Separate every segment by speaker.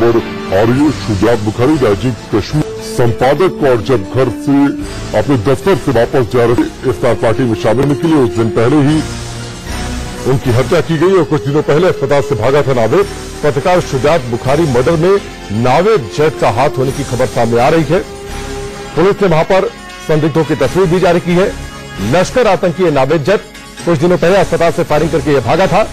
Speaker 1: खबर आ रही है। शुजात बुखारी राइजिंग कश्मीर संपादक और जब घर से अपने दफ्तर से वापस जा रहे थे इफ्तार पार्टी में शामिल होने के लिए, उस दिन पहले ही उनकी हत्या की गई और कुछ दिनों पहले अस्पताल से भागा था नावेद। पत्रकार शुजात बुखारी मर्डर में नावेद जट का हाथ होने की खबर सामने आ रही है। पुलिस ने वहां पर संदिग्धों की तस्वीर भी जारी की है। लश्कर आतंकी नावेद जट कुछ दिनों पहले अस्पताल से फायरिंग करके यह भागा था।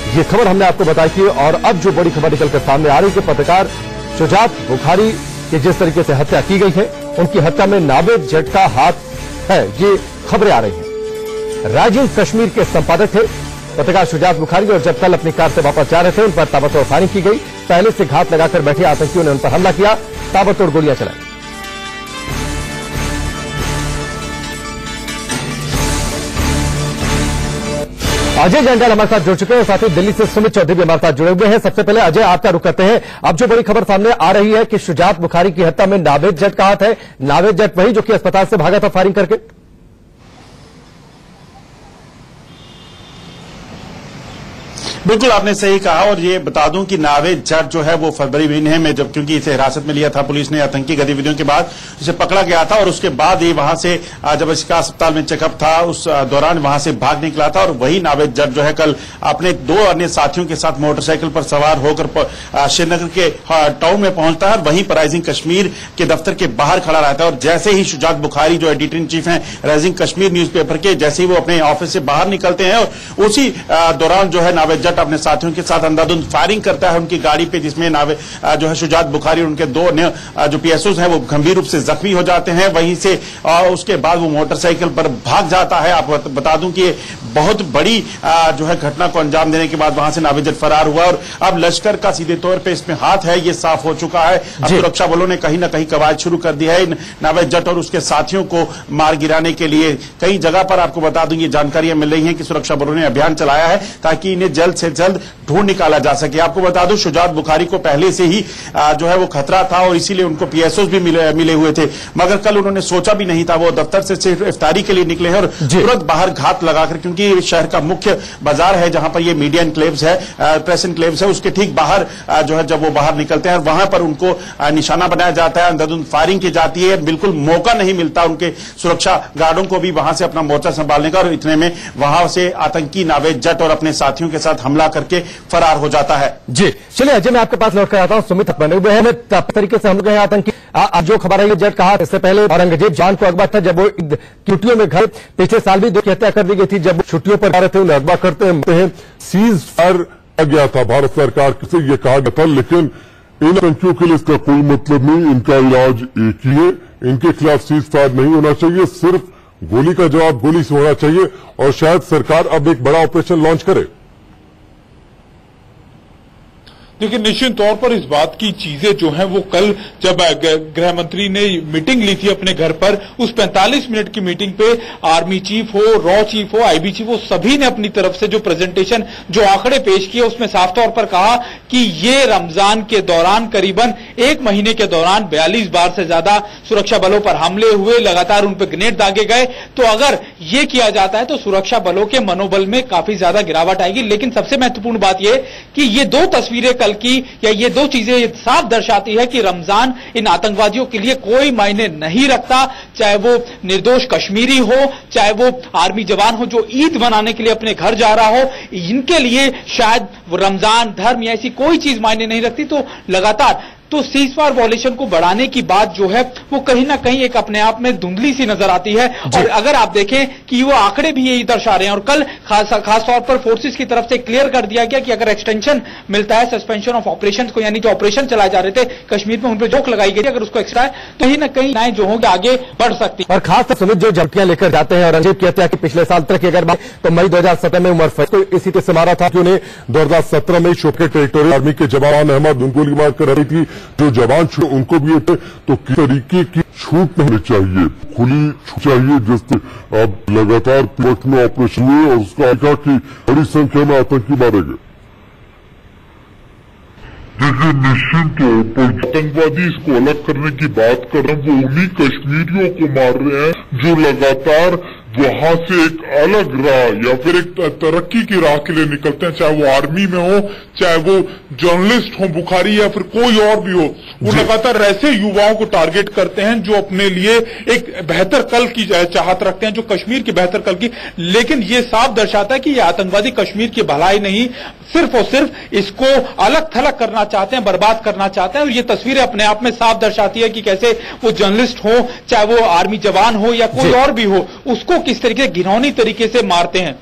Speaker 1: ये खबर हमने आपको बताई थी और अब जो बड़ी खबर निकलकर सामने आ रही है कि पत्रकार शुजात बुखारी की जिस तरीके से हत्या की गई है, उनकी हत्या में नावेद जट का हाथ है, ये खबरें आ रही हैं। राइजिंग कश्मीर के संपादक थे पत्रकार शुजात बुखारी और जब कल अपनी कार से वापस जा रहे थे, उन पर ताबड़तोड़ फायरिंग की गई। पहले से घात लगाकर बैठे आतंकियों ने उन पर हमला किया, ताबड़तोड़ गोलियां चलाई। अजय जंजाल हमारे साथ जुड़ चुके हैं, साथ ही दिल्ली से सुमित चौधरी भी हमारे साथ जुड़े हुए हैं। सबसे पहले अजय, आपका रुख करते हैं। अब जो बड़ी खबर सामने आ रही है कि शुजात बुखारी की हत्या में नावेद जट का हाथ है। नावेद जट वही जो कि अस्पताल से भागा था फायरिंग करके।
Speaker 2: बिल्कुल आपने सही कहा और ये बता दूं कि नावेद जट जो है वो फरवरी महीने में जब क्योंकि इसे हिरासत में लिया था पुलिस ने आतंकी गतिविधियों के बाद इसे पकड़ा गया था और उसके बाद ये वहां से जब इसका अस्पताल में चेकअप था उस दौरान वहां से भाग निकला था और वही नावेद जट जो है कल अपने 2 अन्य साथियों के साथ मोटरसाइकिल पर सवार होकर श्रीनगर के टाउन में पहुंचता है। वहीं पर राइजिंग कश्मीर के दफ्तर के बाहर खड़ा रहता है और जैसे ही शुजात बुखारी जो एडिटर इन चीफ है राइजिंग कश्मीर न्यूज़पेपर के, जैसे ही वो अपने ऑफिस से बाहर निकलते हैं और उसी दौरान जो है नावेद जट अपने साथियों के साथ अंधाधुंध फायरिंग करता है उनकी गाड़ी पे, जिसमें जो है शुजात बुखारी और उनके 2 अन्य जो पीएसओज हैं वो गंभीर रूप से जख्मी हो जाते हैं। वहीं से उसके बाद वो मोटरसाइकिल पर भाग जाता है। आप बता दूं कि बहुत बड़ी जो है घटना को अंजाम देने के बाद वहां से नावेद जट फरार हुआ और अब लश्कर का सीधे तौर पर इसमें हाथ है, ये साफ हो चुका है। अब सुरक्षा बलों ने कहीं ना कहीं कवायद शुरू कर दी है इन नावेद जट और उसके साथियों को मार गिराने के लिए। कई जगह पर आपको बता दूं ये जानकारियां मिल रही हैं कि सुरक्षा बलों ने अभियान चलाया है ताकि इन्हें जल्द से जल्द ढूंढ निकाला जा सके। आपको बता दूं शुजात बुखारी को पहले से ही जो है वो खतरा था और इसीलिए उनको पीएसओ भी मिले हुए थे, मगर कल उन्होंने सोचा भी नहीं था, वो दफ्तर से सिर्फ इफ्तारी के लिए निकले हैं और तुरंत बाहर घात लगाकर, क्योंकि शहर का मुख्य बाजार है जहां पर ये मीडिया एनक्लेव्स है, प्रेस एनक्लेव्स है, उसके ठीक बाहर जो है जब वो बाहर निकलते हैं वहां पर उनको निशाना बनाया जाता है, अंधाधुंध फायरिंग की जाती है, बिल्कुल मौका नहीं मिलता उनके सुरक्षा गार्डों को भी वहां से अपना मोर्चा संभालने का और इतने में वहां से आतंकी नावेद जट और अपने साथियों के साथ हमला करके फरार हो जाता है।
Speaker 3: जी चलिए अजय, मैं आपके पास लौट कर आता हूं। सुमित बने हुए हैं तरीके से हम लोग हैं आतंकी। जो खबर है जट कहा इससे पहले औरंगजेब जान को अगवा था जब वो छुट्टियों में घर, पिछले साल भी 2 की हत्या कर दी गई थी जब छुट्टियों पर जा रहे थे, उन्हें अगवा करते हैं।
Speaker 1: सीज फायर किया गया था भारत सरकार से, ये कहा गया था, लेकिन इन आतंकियों के लिए इसका कोई मतलब नहीं। इनका इलाज एक ही है, इनके खिलाफ सीज फायर नहीं होना चाहिए, सिर्फ गोली का जवाब गोली से होना चाहिए और शायद सरकार अब एक बड़ा ऑपरेशन लॉन्च करे।
Speaker 4: देखिए निश्चित तौर पर इस बात की चीजें जो हैं वो कल जब गृह मंत्री ने मीटिंग ली थी अपने घर पर, उस 45 मिनट की मीटिंग पे आर्मी चीफ हो, रॉ चीफ हो, आईबी चीफ हो, सभी ने अपनी तरफ से जो प्रेजेंटेशन, जो आंकड़े पेश किए उसमें साफ तौर पर कहा कि ये रमजान के दौरान करीबन 1 महीने के दौरान 42 बार से ज्यादा सुरक्षा बलों पर हमले हुए, लगातार उन पर ग्रेनेड दागे गए। तो अगर ये किया जाता है तो सुरक्षा बलों के मनोबल में काफी ज्यादा गिरावट आएगी। लेकिन सबसे महत्वपूर्ण बात यह कि ये 2 तस्वीरें की या ये 2 चीजें साफ दर्शाती है कि रमजान इन आतंकवादियों के लिए कोई मायने नहीं रखता, चाहे वो निर्दोष कश्मीरी हो, चाहे वो आर्मी जवान हो जो ईद मनाने के लिए अपने घर जा रहा हो, इनके लिए शायद रमजान, धर्म या ऐसी कोई चीज मायने नहीं रखती। तो लगातार तो सीज फायर वॉयलेशन को बढ़ाने की बात जो है वो कहीं ना कहीं एक अपने आप में धुंधली सी नजर आती है। और अगर आप देखें कि वो आंकड़े भी यही दर्शा रहे हैं और कल खास तौर पर फोर्सेस की तरफ से क्लियर कर दिया गया कि अगर एक्सटेंशन मिलता है सस्पेंशन ऑफ ऑपरेशंस को, यानी जो ऑपरेशन चलाए जा रहे थे कश्मीर में उन पर रोक लगाई गई, अगर उसको एक्स्ट्रा है तो कहीं ना कहीं नए जो होंगे आगे बढ़ सकती है।
Speaker 3: और खास सुमित जो झपकियां लेकर जाते हैं औरंगजेब की हत्या की पिछले साल तक की अगर बात तो मई 2017 में उमर फैज को इसी तरह से मारा था कि उन्हें 2017 में शोपियां टेरिटोरियल आर्मी के जवान अहमद उनको गोली मार कर रही थी, जो जवान उनको भी तो किस तरीके की छूट नहीं चाहिए, खुली छूट चाहिए, जिससे अब लगातार पिवट में ऑपरेशन हुए और उसका कहा कि बड़ी संख्या में आतंकी मारे गए। देखिए निश्चित तौर पर आतंकवादी इसको अलग करने की बात कर रहे हैं, वो उन्हीं कश्मीरियों को मार रहे हैं जो लगातार
Speaker 5: वहां से एक अलग राह या फिर एक तरक्की की राह के लिए निकलते हैं, चाहे वो आर्मी में हो, चाहे वो जर्नलिस्ट हो बुखारी या फिर कोई और भी हो, वो लगातार ऐसे युवाओं को टारगेट करते हैं जो अपने लिए एक बेहतर कल की चाहत रखते हैं, जो कश्मीर की बेहतर कल की। लेकिन ये साफ दर्शाता है कि ये आतंकवादी कश्मीर की भलाई नहीं, सिर्फ और सिर्फ इसको अलग थलग करना चाहते हैं, बर्बाद करना चाहते हैं। और ये तस्वीरें अपने आप में साफ दर्शाती है कि कैसे वो जर्नलिस्ट हो, चाहे वो आर्मी जवान हो या कोई और भी हो, उसको किस तरीके से घिनौनी तरीके से मारते हैं।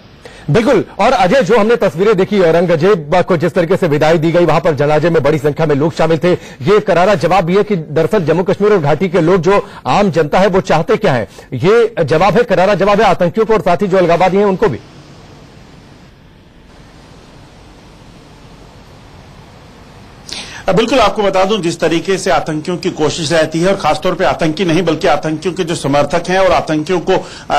Speaker 3: बिल्कुल। और अजय, जो हमने तस्वीरें देखी औरंगजेब को जिस तरीके से विदाई दी गई, वहां पर जनाजे में बड़ी संख्या में लोग शामिल थे, ये करारा जवाब भी है कि दरअसल जम्मू कश्मीर और घाटी के लोग, जो आम जनता है, वो चाहते क्या है। ये जवाब है, करारा जवाब है आतंकियों को और साथ ही जो अलगाववादी हैं उनको भी।
Speaker 2: बिल्कुल, आपको बता दूं जिस तरीके से आतंकियों की कोशिश रहती है, और खासतौर पे आतंकी नहीं बल्कि आतंकियों के जो समर्थक हैं और आतंकियों को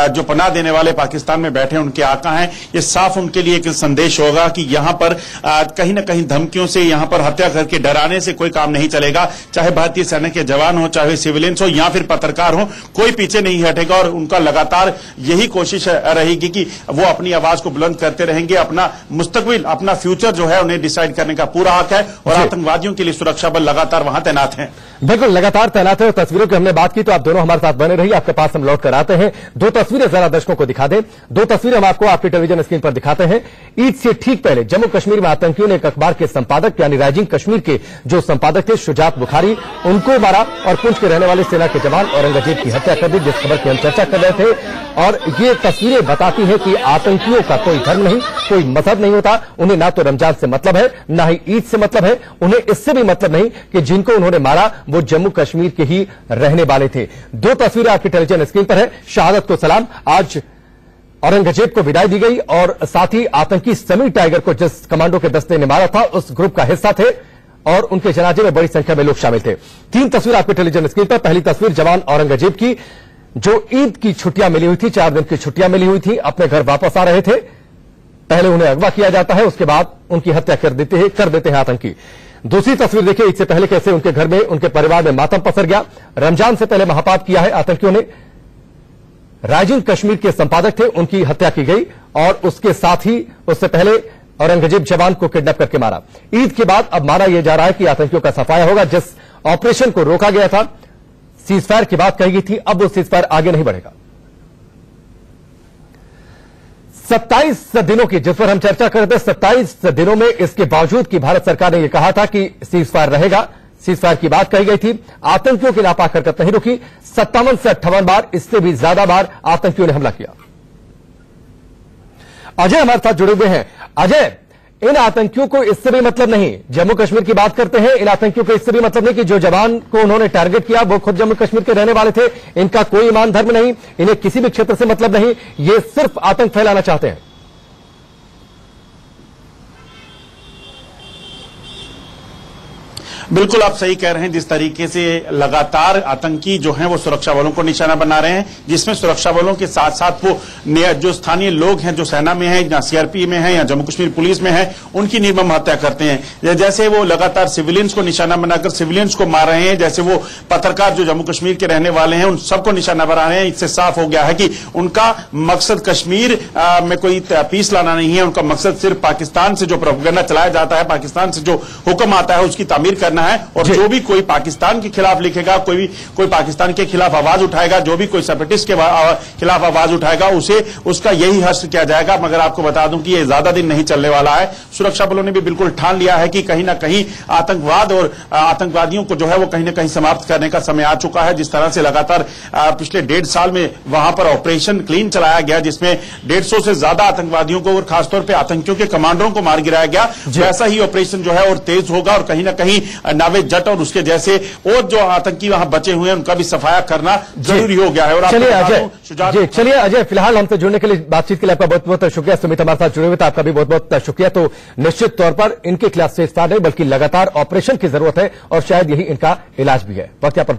Speaker 2: जो पनाह देने वाले पाकिस्तान में बैठे उनके आका हैं, ये साफ उनके लिए एक संदेश होगा कि यहां पर कहीं ना कहीं धमकियों से, यहां पर हत्या करके डराने से कोई काम नहीं चलेगा। चाहे भारतीय सेना के जवान हो, चाहे सिविलियंस हो या फिर पत्रकार हो, कोई पीछे नहीं हटेगा। और उनका लगातार यही कोशिश रहेगी कि वो अपनी आवाज को बुलंद करते रहेंगे। अपना मुस्तकबिल, अपना फ्यूचर जो है उन्हें डिसाइड करने का पूरा हक है, और आतंकवादियों के लिए सुरक्षा बल लगातार वहां तैनात हैं।
Speaker 3: बिल्कुल, लगातार तैनात है। तस्वीरों की हमने बात की, तो आप दोनों हमारे साथ बने रहिए, आपके पास हम लौट कर आते हैं। दो तस्वीरें जरा दर्शकों को दिखा दें। दो तस्वीरें हम आपको आपकी टेलीविजन स्क्रीन पर दिखाते हैं। ईद से ठीक पहले जम्मू कश्मीर में आतंकियों ने एक अखबार के संपादक यानी राइजिंग कश्मीर के जो संपादक थे शुजात बुखारी, उनको मारा और पुंछ के रहने वाले सेना के जवान औरंगजेब की हत्या कर दी, जिस खबर की हम चर्चा कर रहे थे। और ये तस्वीरें बताती है कि आतंकियों का कोई धर्म नहीं, कोई मजहब नहीं होता। उन्हें ना तो रमजान से मतलब है, ना ही ईद से मतलब है। उन्हें इससे भी मतलब नहीं कि जिनको उन्होंने मारा वो जम्मू कश्मीर के ही रहने वाले थे। दो तस्वीरें आपकी टेलीविजन स्क्रीन पर है। शहादत को सलाम, आज औरंगजेब को विदाई दी गई और साथ ही आतंकी समीर टाइगर को जिस कमांडो के दस्ते ने मारा था उस ग्रुप का हिस्सा थे, और उनके जनाजे में बड़ी संख्या में लोग शामिल थे। तीन तस्वीर आपकी टेलीविजन स्क्रीन पर। पहली तस्वीर जवान औरंगजेब की, जो ईद की छुट्टियां मिली हुई थी, 4 दिन की छुट्टियां मिली हुई थी, अपने घर वापस आ रहे थे। पहले उन्हें अगवा किया जाता है, उसके बाद उनकी हत्या कर देते हैं आतंकी। दूसरी तस्वीर देखिए, ईद से पहले कैसे उनके घर में, उनके परिवार में मातम पसर गया। रमजान से पहले महापाप किया है आतंकियों ने। राइजिंग कश्मीर के संपादक थे, उनकी हत्या की गई, और उसके साथ ही उससे पहले औरंगजेब जवान को किडनैप करके मारा। ईद के बाद अब माना यह जा रहा है कि आतंकियों का सफाया होगा। जिस ऑपरेशन को रोका गया था, सीजफायर की बात कही गई थी, अब वो सीजफायर आगे नहीं बढ़ेगा। 27 दिनों की, जिस पर हम चर्चा कर रहे थे, 27 दिनों में इसके बावजूद कि भारत सरकार ने यह कहा था कि सीजफायर रहेगा, सीजफायर की बात कही गई थी, आतंकियों की नापाक हरकत नहीं रुकी। 57 से 58 बार, इससे भी ज्यादा बार आतंकियों ने हमला किया। अजय हमारे साथ जुड़े हुए हैं। अजय, इन आतंकियों को इससे भी मतलब नहीं, जम्मू कश्मीर की बात करते हैं, इन आतंकियों को इससे भी मतलब नहीं कि जो जवान को उन्होंने टारगेट किया वो खुद जम्मू कश्मीर के रहने वाले थे। इनका कोई ईमान धर्म नहीं, इन्हें किसी भी क्षेत्र से मतलब नहीं, ये सिर्फ आतंक फैलाना चाहते हैं।
Speaker 2: बिल्कुल आप सही कह रहे हैं। जिस तरीके से लगातार आतंकी जो हैं वो सुरक्षा बलों को निशाना बना रहे हैं, जिसमें सुरक्षा बलों के साथ साथ वो जो स्थानीय लोग हैं, जो सेना में हैं या सीआरपी में हैं या जम्मू कश्मीर पुलिस में हैं, उनकी निर्मम हत्या करते हैं। जैसे वो लगातार सिविलियंस को निशाना बनाकर सिविलियंस को मार रहे हैं, जैसे वो पत्रकार जो जम्मू कश्मीर के रहने वाले हैं उन सबको निशाना बना रहे हैं। इससे साफ हो गया है कि उनका मकसद कश्मीर में कोई पीस लाना नहीं है। उनका मकसद सिर्फ पाकिस्तान से जो प्रोपेगेंडा चलाया जाता है, पाकिस्तान से जो हुक्म आता है उसकी तामीर करना है। और जो भी कोई पाकिस्तान के खिलाफ लिखेगा, कोई पाकिस्तान के खिलाफ आवाज उठाएगा, जो भी कोई सेपरेटिस्ट के खिलाफ आवाज उठाएगा, उसे उसका यही हश्र किया जाएगा। मगर आपको बता दूं कि ये ज्यादा दिन नहीं चलने वाला है। सुरक्षा बलों ने भी बिल्कुल ठान लिया है कि कहीं ना कहीं आतंकवाद और आतंकवादियों को जो है वो कहीं ना कहीं समाप्त करने का समय आ चुका है। जिस तरह से लगातार पिछले 1.5 साल में वहां पर ऑपरेशन क्लीन चलाया गया, जिसमें 150 से ज्यादा आतंकवादियों को और खासतौर पर आतंकियों के कमांडरों को मार गिराया गया, वैसा ही ऑपरेशन जो है और तेज होगा। और कहीं ना कहीं नावेद जट और उसके जैसे और जो आतंकी वहां बचे हुए हैं उनका भी सफाया करना जरूरी हो गया है। और
Speaker 3: चलिए अजय, फिलहाल हमसे जुड़ने के लिए, बातचीत के लिए आपका बहुत बहुत शुक्रिया। सुमित हमारे साथ जुड़े हुए थे, आपका भी बहुत बहुत शुक्रिया। तो निश्चित तौर पर इनके खिलाफ से नहीं बल्कि लगातार ऑपरेशन की जरूरत है और शायद यही इनका इलाज भी है। वक्त यहाँ पर